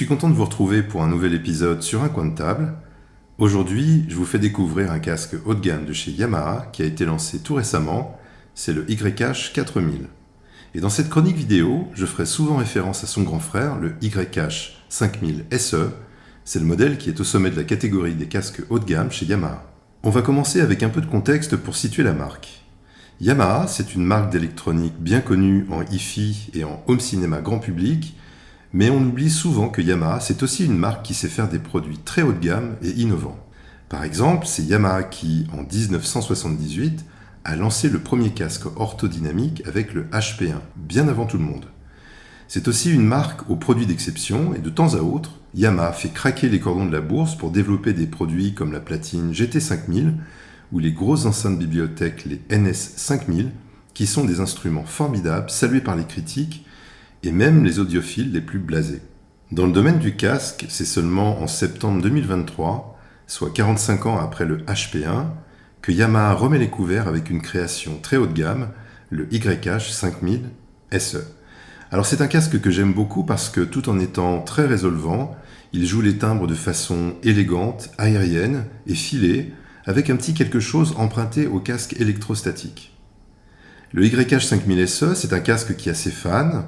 suis content de vous retrouver pour un nouvel épisode sur un coin de table. Aujourd'hui, je vous fais découvrir un casque haut de gamme de chez Yamaha qui a été lancé tout récemment, c'est le YH 4000. Et dans cette chronique vidéo, je ferai souvent référence à son grand frère, le YH 5000 SE. C'est le modèle qui est au sommet de la catégorie des casques haut de gamme chez Yamaha. On va commencer avec un peu de contexte pour situer la marque. Yamaha, c'est une marque d'électronique bien connue en hi-fi et en home cinéma grand public, mais on oublie souvent que Yamaha, c'est aussi une marque qui sait faire des produits très haut de gamme et innovants. Par exemple, c'est Yamaha qui, en 1978, a lancé le premier casque orthodynamique avec le HP1, bien avant tout le monde. C'est aussi une marque aux produits d'exception et de temps à autre, Yamaha fait craquer les cordons de la bourse pour développer des produits comme la platine GT5000 ou les grosses enceintes bibliothèques, les NS5000, qui sont des instruments formidables, salués par les critiques et même les audiophiles les plus blasés. Dans le domaine du casque, c'est seulement en septembre 2023, soit 45 ans après le HP1, que Yamaha remet les couverts avec une création très haut de gamme, le YH 5000 SE. Alors c'est un casque que j'aime beaucoup parce que tout en étant très résolvant, il joue les timbres de façon élégante, aérienne et filée, avec un petit quelque chose emprunté au casque électrostatique. Le YH 5000 SE, c'est un casque qui a ses fans,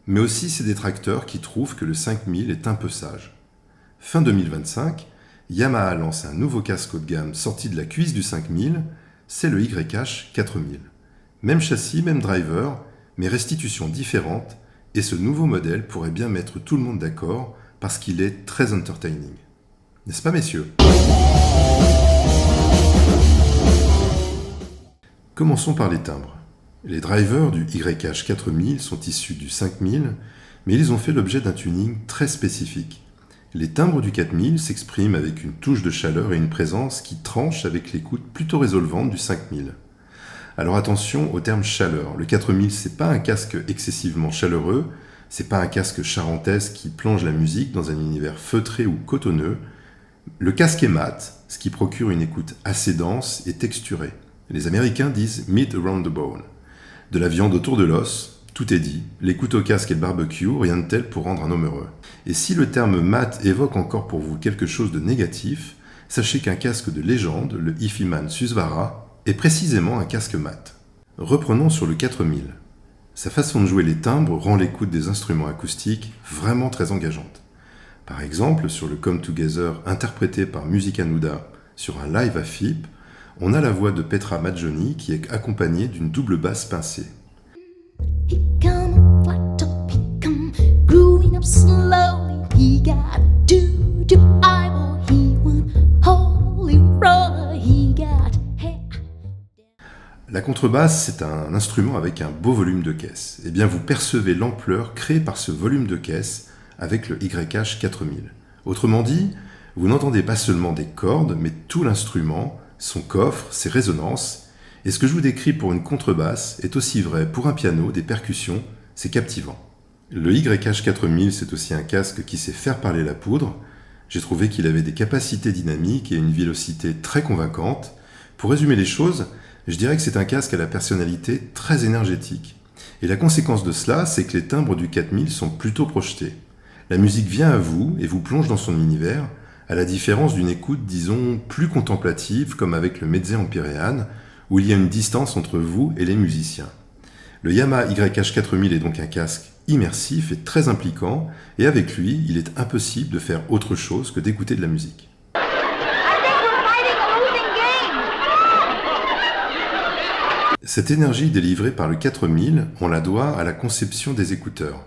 mais aussi ses détracteurs qui trouvent que le 5000 est un peu sage. Fin 2025, Yamaha lance un nouveau casque haut de gamme sorti de la cuisse du 5000, c'est le YH 4000. Même châssis, même driver, mais restitution différente, et ce nouveau modèle pourrait bien mettre tout le monde d'accord parce qu'il est très entertaining. N'est-ce pas, messieurs ? Commençons par les timbres. Les drivers du YH 4000 sont issus du 5000, mais ils ont fait l'objet d'un tuning très spécifique. Les timbres du 4000 s'expriment avec une touche de chaleur et une présence qui tranche avec l'écoute plutôt résolvante du 5000. Alors attention au terme chaleur. Le 4000, c'est pas un casque excessivement chaleureux, c'est pas un casque charentaise qui plonge la musique dans un univers feutré ou cotonneux. Le casque est mat, ce qui procure une écoute assez dense et texturée. Les Américains disent « meat around the bone ». De la viande autour de l'os, tout est dit. L'écoute au casque et le barbecue, rien de tel pour rendre un homme heureux. Et si le terme mat évoque encore pour vous quelque chose de négatif, sachez qu'un casque de légende, le Hifiman Susvara, est précisément un casque mat. Reprenons sur le 4000. Sa façon de jouer les timbres rend l'écoute des instruments acoustiques vraiment très engageante. Par exemple, sur le Come Together interprété par Musica Nuda sur un live à FIP, on a la voix de Petra Maggioni qui est accompagnée d'une double basse pincée. La contrebasse, c'est un instrument avec un beau volume de caisse. Eh bien, vous percevez l'ampleur créée par ce volume de caisse avec le YH 4000. Autrement dit, vous n'entendez pas seulement des cordes, mais tout l'instrument, son coffre, ses résonances. Et ce que je vous décris pour une contrebasse est aussi vrai pour un piano, des percussions, c'est captivant. Le YH 4000, c'est aussi un casque qui sait faire parler la poudre. J'ai trouvé qu'il avait des capacités dynamiques et une vélocité très convaincante. Pour résumer les choses, je dirais que c'est un casque à la personnalité très énergétique. Et la conséquence de cela, c'est que les timbres du 4000 sont plutôt projetés. La musique vient à vous et vous plonge dans son univers, à la différence d'une écoute, disons, plus contemplative, comme avec le Meze Empyrean, où il y a une distance entre vous et les musiciens. Le Yamaha YH 4000 est donc un casque immersif et très impliquant, et avec lui, il est impossible de faire autre chose que d'écouter de la musique. Cette énergie délivrée par le 4000, on la doit à la conception des écouteurs.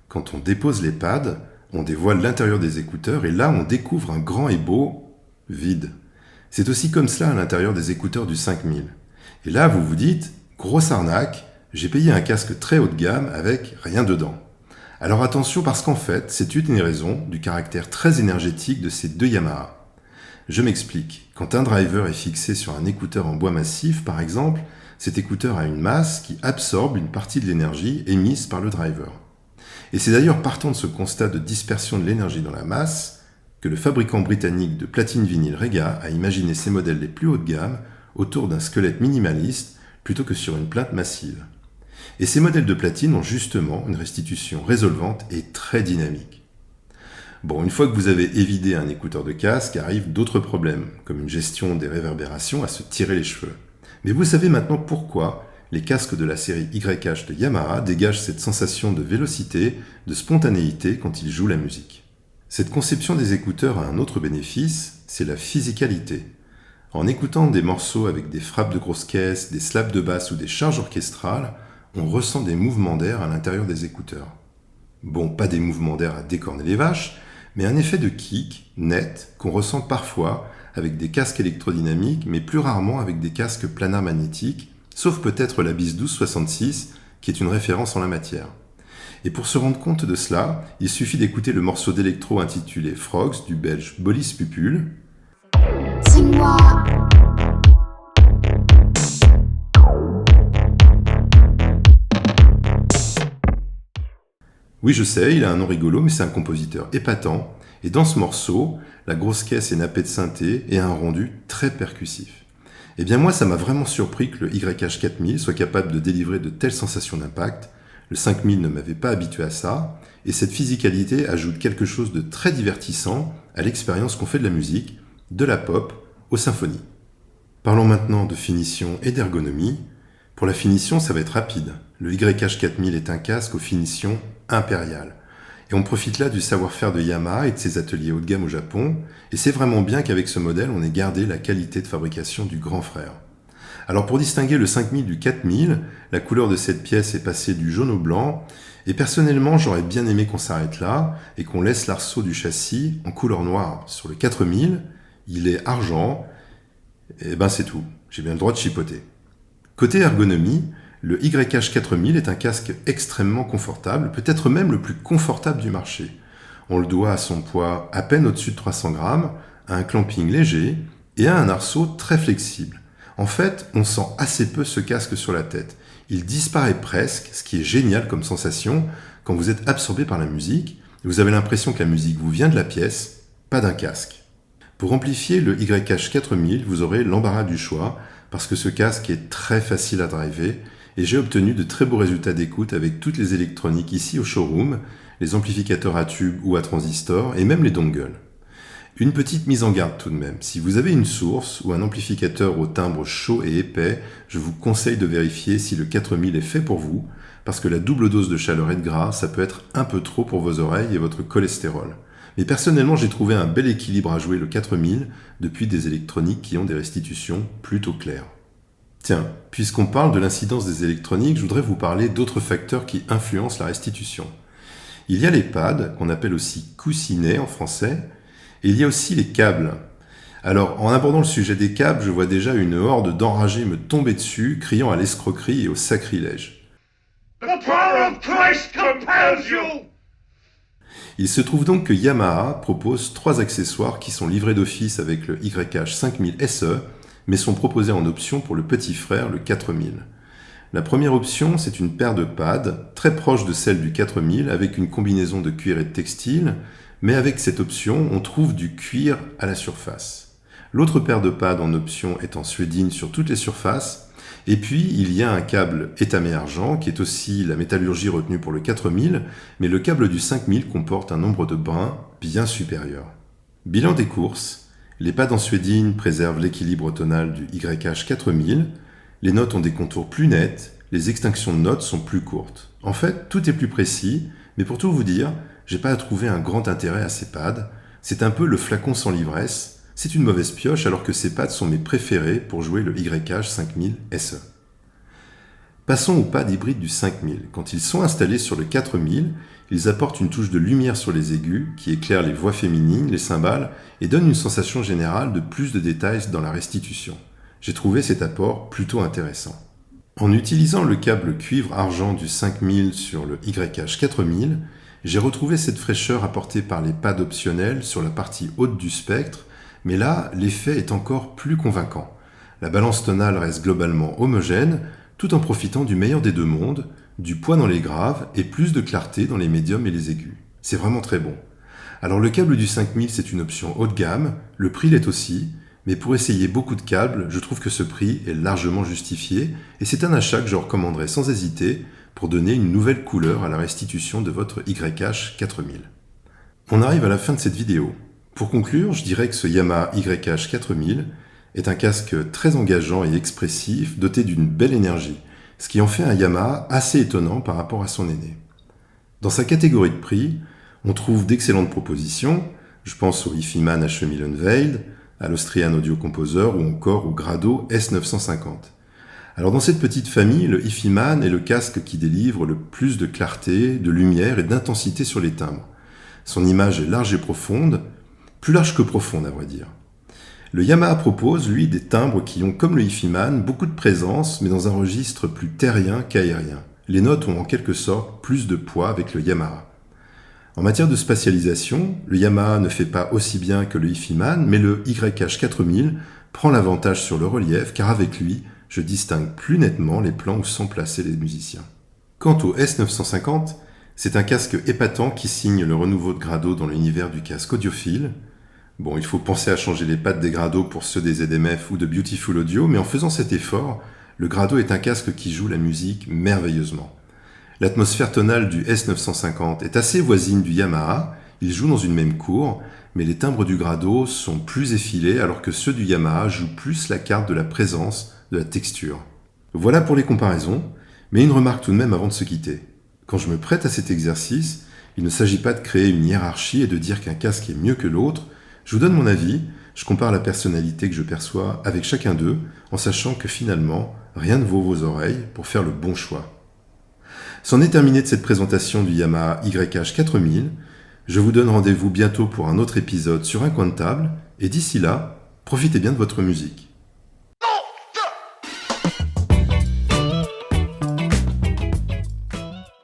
Quand on dépose les pads, on dévoile l'intérieur des écouteurs et là on découvre un grand et beau vide. C'est aussi comme cela à l'intérieur des écouteurs du 5000. Et là vous vous dites, grosse arnaque, j'ai payé un casque très haut de gamme avec rien dedans. Alors attention parce qu'en fait, c'est une des raisons du caractère très énergétique de ces deux Yamaha. Je m'explique. Quand un driver est fixé sur un écouteur en bois massif par exemple, cet écouteur a une masse qui absorbe une partie de l'énergie émise par le driver. Et c'est d'ailleurs partant de ce constat de dispersion de l'énergie dans la masse que le fabricant britannique de platine vinyle Rega a imaginé ses modèles les plus haut de gamme autour d'un squelette minimaliste plutôt que sur une plate massive. Et ces modèles de platine ont justement une restitution résolvante et très dynamique. Bon, une fois que vous avez évidé un écouteur de casque, arrivent d'autres problèmes, comme une gestion des réverbérations à se tirer les cheveux. Mais vous savez maintenant pourquoi les casques de la série YH de Yamaha dégagent cette sensation de vélocité, de spontanéité quand ils jouent la musique. Cette conception des écouteurs a un autre bénéfice, c'est la physicalité. En écoutant des morceaux avec des frappes de grosses caisses, des slaps de basse ou des charges orchestrales, on ressent des mouvements d'air à l'intérieur des écouteurs. Bon, pas des mouvements d'air à décorner les vaches, mais un effet de kick net qu'on ressent parfois avec des casques électrodynamiques, mais plus rarement avec des casques planars magnétiques, sauf peut-être la BIS 1266, qui est une référence en la matière. Et pour se rendre compte de cela, il suffit d'écouter le morceau d'électro intitulé Frogs du belge Bolis Pupul. Dis-moi. Oui, je sais, il a un nom rigolo, mais c'est un compositeur épatant. Et dans ce morceau, la grosse caisse est nappée de synthé et un rendu très percussif. Eh bien moi, ça m'a vraiment surpris que le YH4000 soit capable de délivrer de telles sensations d'impact. Le 5000 ne m'avait pas habitué à ça, et cette physicalité ajoute quelque chose de très divertissant à l'expérience qu'on fait de la musique, de la pop aux symphonies. Parlons maintenant de finition et d'ergonomie. Pour la finition, ça va être rapide. Le YH4000 est un casque aux finitions impériales. Et on profite là du savoir-faire de Yamaha et de ses ateliers haut de gamme au Japon, et c'est vraiment bien qu'avec ce modèle, on ait gardé la qualité de fabrication du grand frère. Alors pour distinguer le 5000 du 4000, la couleur de cette pièce est passée du jaune au blanc, et personnellement j'aurais bien aimé qu'on s'arrête là, et qu'on laisse l'arceau du châssis en couleur noire. Sur le 4000, il est argent, et ben c'est tout, j'ai bien le droit de chipoter. Côté ergonomie, le YH4000 est un casque extrêmement confortable, peut-être même le plus confortable du marché. On le doit à son poids à peine au-dessus de 300 grammes, à un clamping léger et à un arceau très flexible. En fait, on sent assez peu ce casque sur la tête. Il disparaît presque, ce qui est génial comme sensation quand vous êtes absorbé par la musique. Vous avez l'impression que la musique vous vient de la pièce, pas d'un casque. Pour amplifier le YH4000, vous aurez l'embarras du choix parce que ce casque est très facile à driver et j'ai obtenu de très beaux résultats d'écoute avec toutes les électroniques ici au showroom, les amplificateurs à tube ou à transistor et même les dongles. Une petite mise en garde tout de même, si vous avez une source ou un amplificateur au timbre chaud et épais, je vous conseille de vérifier si le 4000 est fait pour vous, parce que la double dose de chaleur et de gras, ça peut être un peu trop pour vos oreilles et votre cholestérol. Mais personnellement, j'ai trouvé un bel équilibre à jouer le 4000 depuis des électroniques qui ont des restitutions plutôt claires. Tiens, puisqu'on parle de l'incidence des électroniques, je voudrais vous parler d'autres facteurs qui influencent la restitution. Il y a les pads, qu'on appelle aussi coussinets en français, et il y a aussi les câbles. Alors, en abordant le sujet des câbles, je vois déjà une horde d'enragés me tomber dessus, criant à l'escroquerie et au sacrilège. The power of Christ compels you! Il se trouve donc que Yamaha propose 3 accessoires qui sont livrés d'office avec le YH5000 SE, mais sont proposés en option pour le petit frère, le 4000. La première option, c'est une paire de pads, très proche de celle du 4000, avec une combinaison de cuir et de textile, mais avec cette option, on trouve du cuir à la surface. L'autre paire de pads en option est en suédine sur toutes les surfaces, et puis il y a un câble étamé argent, qui est aussi la métallurgie retenue pour le 4000, mais le câble du 5000 comporte un nombre de brins bien supérieur. Bilan des courses. Les pads en suédine préservent l'équilibre tonal du YH4000, les notes ont des contours plus nets, les extinctions de notes sont plus courtes. En fait, tout est plus précis, mais pour tout vous dire, j'ai pas à trouver un grand intérêt à ces pads. C'est un peu le flacon sans l'ivresse, c'est une mauvaise pioche alors que ces pads sont mes préférés pour jouer le YH5000 SE. Passons aux pads hybrides du 5000. Quand ils sont installés sur le 4000, ils apportent une touche de lumière sur les aigus qui éclaire les voix féminines, les cymbales et donne une sensation générale de plus de détails dans la restitution. J'ai trouvé cet apport plutôt intéressant. En utilisant le câble cuivre-argent du 5000 sur le YH4000, j'ai retrouvé cette fraîcheur apportée par les pads optionnels sur la partie haute du spectre, mais là, l'effet est encore plus convaincant. La balance tonale reste globalement homogène, tout en profitant du meilleur des deux mondes, du poids dans les graves et plus de clarté dans les médiums et les aigus. C'est vraiment très bon. Alors le câble du 5000, c'est une option haut de gamme, le prix l'est aussi, mais pour essayer beaucoup de câbles, je trouve que ce prix est largement justifié et c'est un achat que je recommanderais sans hésiter pour donner une nouvelle couleur à la restitution de votre YH 4000. On arrive à la fin de cette vidéo. Pour conclure, je dirais que ce Yamaha YH 4000 est un casque très engageant et expressif, doté d'une belle énergie, ce qui en fait un Yamaha assez étonnant par rapport à son aîné. Dans sa catégorie de prix, on trouve d'excellentes propositions, je pense au HiFiMan HE1000 Unveiled, à l'Austrian Audio Composer ou encore au Grado S950. Alors dans cette petite famille, le HiFiMan est le casque qui délivre le plus de clarté, de lumière et d'intensité sur les timbres. Son image est large et profonde, plus large que profonde à vrai dire. Le Yamaha propose, lui, des timbres qui ont, comme le HiFiMan, beaucoup de présence, mais dans un registre plus terrien qu'aérien. Les notes ont en quelque sorte plus de poids avec le Yamaha. En matière de spatialisation, le Yamaha ne fait pas aussi bien que le HiFiMan, mais le YH 4000 prend l'avantage sur le relief, car avec lui, je distingue plus nettement les plans où sont placés les musiciens. Quant au S950, c'est un casque épatant qui signe le renouveau de Grado dans l'univers du casque audiophile. Bon, il faut penser à changer les pattes des Grado pour ceux des ZMF ou de Beautiful Audio, mais en faisant cet effort, le Grado est un casque qui joue la musique merveilleusement. L'atmosphère tonale du S950 est assez voisine du Yamaha, ils jouent dans une même cour, mais les timbres du Grado sont plus effilés alors que ceux du Yamaha jouent plus la carte de la présence, de la texture. Voilà pour les comparaisons, mais une remarque tout de même avant de se quitter. Quand je me prête à cet exercice, il ne s'agit pas de créer une hiérarchie et de dire qu'un casque est mieux que l'autre. Je vous donne mon avis, je compare la personnalité que je perçois avec chacun d'eux, en sachant que finalement, rien ne vaut vos oreilles pour faire le bon choix. C'en est terminé de cette présentation du Yamaha YH 4000. Je vous donne rendez-vous bientôt pour un autre épisode sur un coin de table, et d'ici là, profitez bien de votre musique.